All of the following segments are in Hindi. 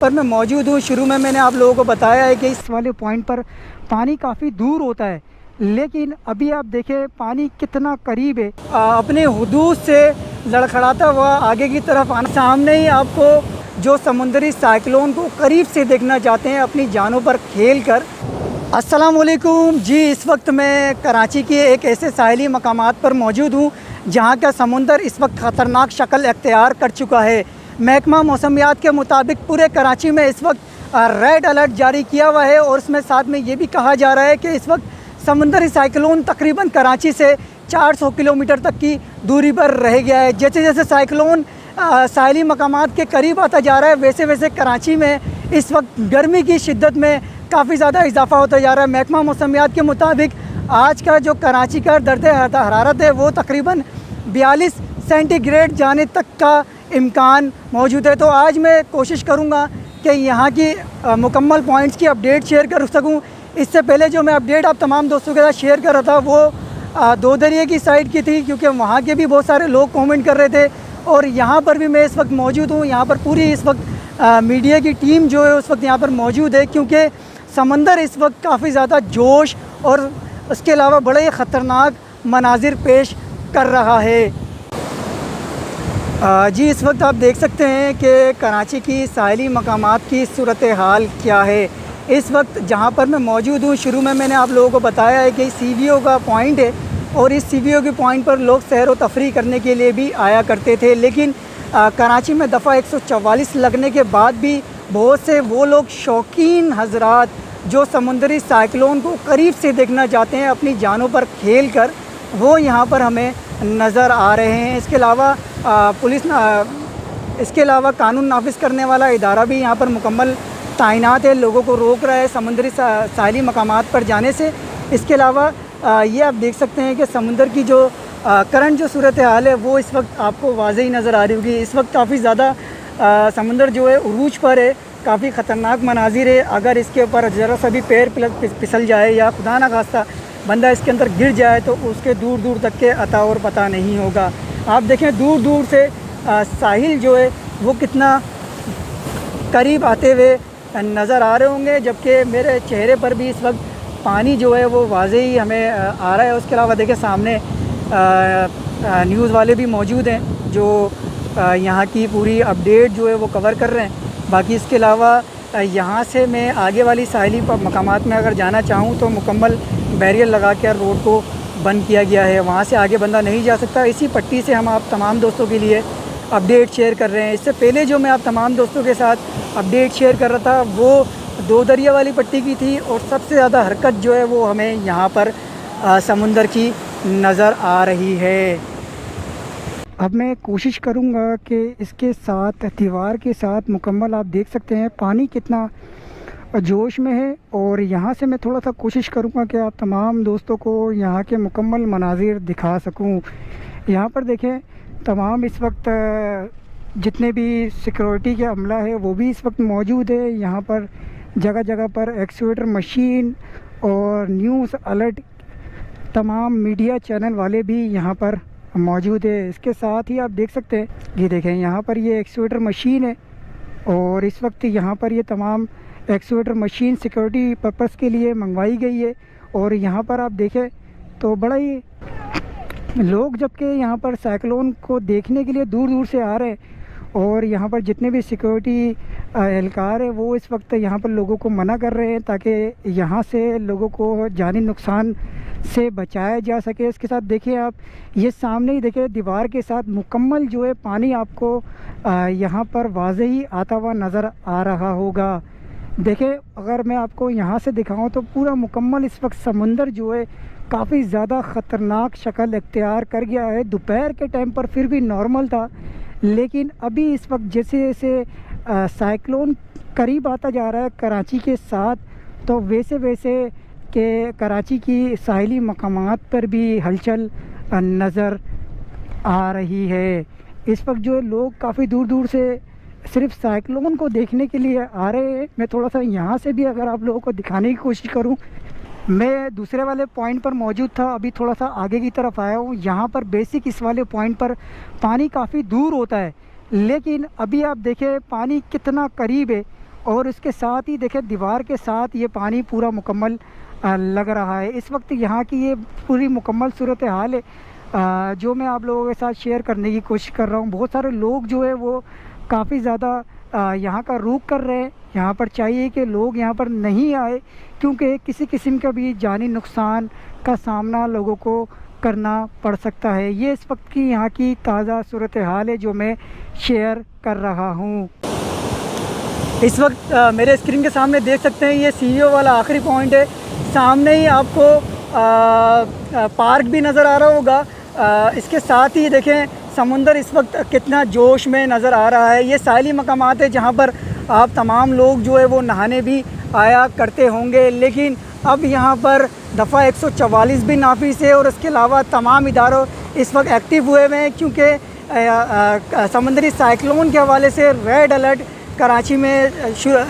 पर मैं मौजूद हूँ। शुरू में मैंने आप लोगों को बताया है कि इस वाले पॉइंट पर पानी काफ़ी दूर होता है, लेकिन अभी आप देखें पानी कितना करीब है। अपने हुदूद से लड़खड़ाता हुआ आगे की तरफ आना। सामने ही आपको जो समुंदरी साइक्लोन को करीब से देखना चाहते हैं अपनी जानों पर खेल कर। अस्सलाम वालेकुम जी, इस वक्त मैं कराची के एक ऐसे साहिली मकामात पर मौजूद हूँ जहाँ का समुंदर इस वक्त ख़तरनाक शक्ल अख्तियार कर चुका है। महकमा मौसमियात के मुताबिक पूरे कराची में इस वक्त रेड अलर्ट जारी किया हुआ है और इसमें साथ में ये भी कहा जा रहा है कि इस वक्त समुंदरी साइक्लोन तकरीबन कराची से 400 किलोमीटर तक की दूरी पर रह गया है। जैसे जैसे साइक्लोन साहिली मकामात के करीब आता जा रहा है वैसे वैसे कराची में इस वक्त गर्मी की शिद्दत में काफ़ी ज़्यादा इजाफा होता जा रहा है। महकमा मौसमियात के मुताबिक आज का जो कराची का दर्जे हरारत है वो तकरीबन 42 सेंटीग्रेड जाने तक का इम्कान मौजूद है। तो आज मैं कोशिश करूंगा कि यहाँ की मुकम्मल पॉइंट्स की अपडेट शेयर कर सकूं। इससे पहले जो मैं अपडेट आप तमाम दोस्तों के साथ शेयर कर रहा था वो दो दरिया की साइड की थी, क्योंकि वहाँ के भी बहुत सारे लोग कमेंट कर रहे थे और यहाँ पर भी मैं इस वक्त मौजूद हूँ। यहाँ पर पूरी इस वक्त मीडिया की टीम जो है उस वक्त यहाँ पर मौजूद है, क्योंकि समंदर इस वक्त काफ़ी ज़्यादा जोश और उसके अलावा बड़े ही ख़तरनाक मनाजिर पेश कर रहा है। जी, इस वक्त आप देख सकते हैं कि कराची की साहिली मकामात की सूरत हाल क्या है। इस वक्त जहाँ पर मैं मौजूद हूँ, शुरू में मैंने आप लोगों को बताया है कि CVO का पॉइंट है और इस CVO के पॉइंट पर लोग सैर व तफरी करने के लिए भी आया करते थे, लेकिन कराची में दफ़ा 144 लगने के बाद भी बहुत से वो लोग शौकीन हजरात जो समुंदरी साइक्लोन को करीब से देखना चाहते हैं अपनी जानों पर खेल कर, वो यहाँ पर हमें नज़र आ रहे हैं। इसके अलावा पुलिस इसके अलावा कानून नाफिज करने वाला इदारा भी यहाँ पर मुकम्मल तैनात है, लोगों को रोक रहा है समुंदरी साहिली मकामात पर जाने से। इसके अलावा ये आप देख सकते हैं कि समुंदर की जो करंट जो सूरत हाल है वो इस वक्त आपको वाज़ेही नज़र आ रही होगी। इस वक्त काफ़ी ज़्यादा समुंदर जो है उरूज पर है, काफ़ी ख़तरनाक मनाजिर है। अगर इसके ऊपर ज़रा सा भी पैर फिसल जाए या खुदा ना खास्ता बंदा इसके अंदर गिर जाए तो उसके दूर दूर तक के अता और पता नहीं होगा। आप देखें दूर दूर से साहिल जो है वो कितना करीब आते हुए नज़र आ रहे होंगे, जबकि मेरे चेहरे पर भी इस वक्त पानी जो है वो वाज़ेही हमें आ रहा है। उसके अलावा देखें सामने न्यूज़ वाले भी मौजूद हैं जो यहाँ की पूरी अपडेट जो है वो कवर कर रहे हैं। बाकी इसके अलावा यहाँ से मैं आगे वाली साहिली मकामात में अगर जाना चाहूँ तो मुकम्मल बैरियर लगा कर रोड को बंद किया गया है, वहाँ से आगे बंदा नहीं जा सकता। इसी पट्टी से हम आप तमाम दोस्तों के लिए अपडेट शेयर कर रहे हैं। इससे पहले जो मैं आप तमाम दोस्तों के साथ अपडेट शेयर कर रहा था वो दो दरिया वाली पट्टी की थी और सबसे ज़्यादा हरकत जो है वो हमें यहाँ पर समुंदर की नज़र आ रही है। अब मैं कोशिश करूँगा कि इसके साथ दीवार के साथ मुकम्मल आप देख सकते हैं पानी कितना जोश में है, और यहाँ से मैं थोड़ा सा कोशिश करूँगा कि आप तमाम दोस्तों को यहाँ के मुकम्मल मनाजिर दिखा सकूँ। यहाँ पर देखें तमाम इस वक्त जितने भी सिक्योरिटी के अमला है वो भी इस वक्त मौजूद है। यहाँ पर जगह जगह पर एक्सकेवेटर मशीन और न्यूज़ अलर्ट तमाम मीडिया चैनल वाले भी यहाँ पर मौजूद है। इसके साथ ही आप देख सकते हैं, ये देखें यहाँ पर ये एक्सकेवेटर मशीन है और इस वक्त यहाँ पर ये तमाम एक्सकेवेटर मशीन सिक्योरिटी पर्पस के लिए मंगवाई गई है। और यहाँ पर आप देखें तो बड़ा ही लोग जबकि यहाँ पर साइक्लोन को देखने के लिए दूर दूर से आ रहे हैं, और यहाँ पर जितने भी सिक्योरिटी एहलकार है वो इस वक्त यहाँ पर लोगों को मना कर रहे हैं ताकि यहाँ से लोगों को जानी नुकसान से बचाया जा सके। इसके साथ देखिए आप ये सामने ही देखिए दीवार के साथ मुकम्मल जो है पानी आपको यहाँ पर वाज़ेही आता हुआ नज़र आ रहा होगा। देखिए अगर मैं आपको यहाँ से दिखाऊं तो पूरा मुकम्मल इस वक्त समुंदर जो है काफ़ी ज़्यादा ख़तरनाक शक्ल इख्तियार कर गया है। दोपहर के टाइम पर फिर भी नॉर्मल था, लेकिन अभी इस वक्त जैसे जैसे साइक्लोन करीब आता जा रहा है कराची के साथ, तो वैसे वैसे के कराची की साहिली मकामात पर भी हलचल नज़र आ रही है। इस वक्त जो लोग काफ़ी दूर दूर से सिर्फ साइक्लोन को देखने के लिए आ रहे हैं। मैं थोड़ा सा यहाँ से भी अगर आप लोगों को दिखाने की कोशिश करूँ, मैं दूसरे वाले पॉइंट पर मौजूद था, अभी थोड़ा सा आगे की तरफ आया हूँ। यहाँ पर बेसिक इस वाले पॉइंट पर पानी काफ़ी दूर होता है, लेकिन अभी आप देखें पानी कितना करीब है और उसके साथ ही देखें दीवार के साथ ये पानी पूरा मुकम्मल लग रहा है। इस वक्त यहाँ की ये पूरी मुकम्मल सूरत हाल है जो मैं आप लोगों के साथ शेयर करने की कोशिश कर रहा हूँ। बहुत सारे लोग जो है वो काफ़ी ज़्यादा यहाँ का रुख कर रहे हैं। यहाँ पर चाहिए कि लोग यहाँ पर नहीं आए, क्योंकि किसी किस्म का भी जानी नुकसान का सामना लोगों को करना पड़ सकता है। ये इस वक्त की यहाँ की ताज़ा सूरत हाल है जो मैं शेयर कर रहा हूँ। इस वक्त मेरे स्क्रीन के सामने देख सकते हैं ये सीईओ वाला आखिरी पॉइंट है। सामने ही आपको पार्क भी नज़र आ रहा होगा। इसके साथ ही देखें समुंदर इस वक्त कितना जोश में नज़र आ रहा है। ये साहिली मकामात है जहाँ पर आप तमाम लोग जो है वो नहाने भी आया करते होंगे, लेकिन अब यहाँ पर दफ़ा 144 भी नाफिज है और इसके अलावा तमाम इदारों इस वक्त एक्टिव हुए हुए हैं, क्योंकि समुंदरी साइक्लोन के हवाले से रेड अलर्ट कराची में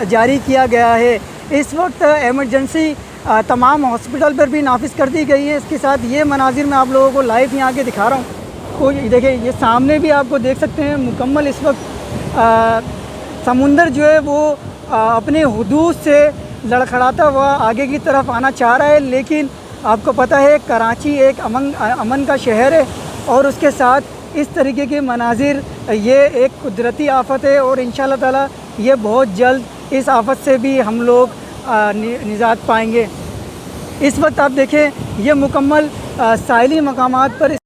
जारी किया गया है। इस वक्त एमरजेंसी तमाम हॉस्पिटल पर भी नाफिज कर दी गई है। इसके साथ ये मनाजिर मैं आप लोगों को लाइव यहाँ के दिखा रहा हूँ। तो देखिए ये सामने भी आपको देख सकते हैं मुकम्मल इस वक्त समुंदर जो है वो अपने हुदूद से लड़खड़ाता हुआ आगे की तरफ आना चाह रहा है, लेकिन आपको पता है कराची एक अमन का शहर है और उसके साथ इस तरीके के मनाजिर ये एक कुदरती आफत है और इंशाअल्लाह ताला ये बहुत जल्द इस आफत से भी हम लोग निजात पाएंगे। इस वक्त आप देखें ये मुकम्मल साहिली मकामात पर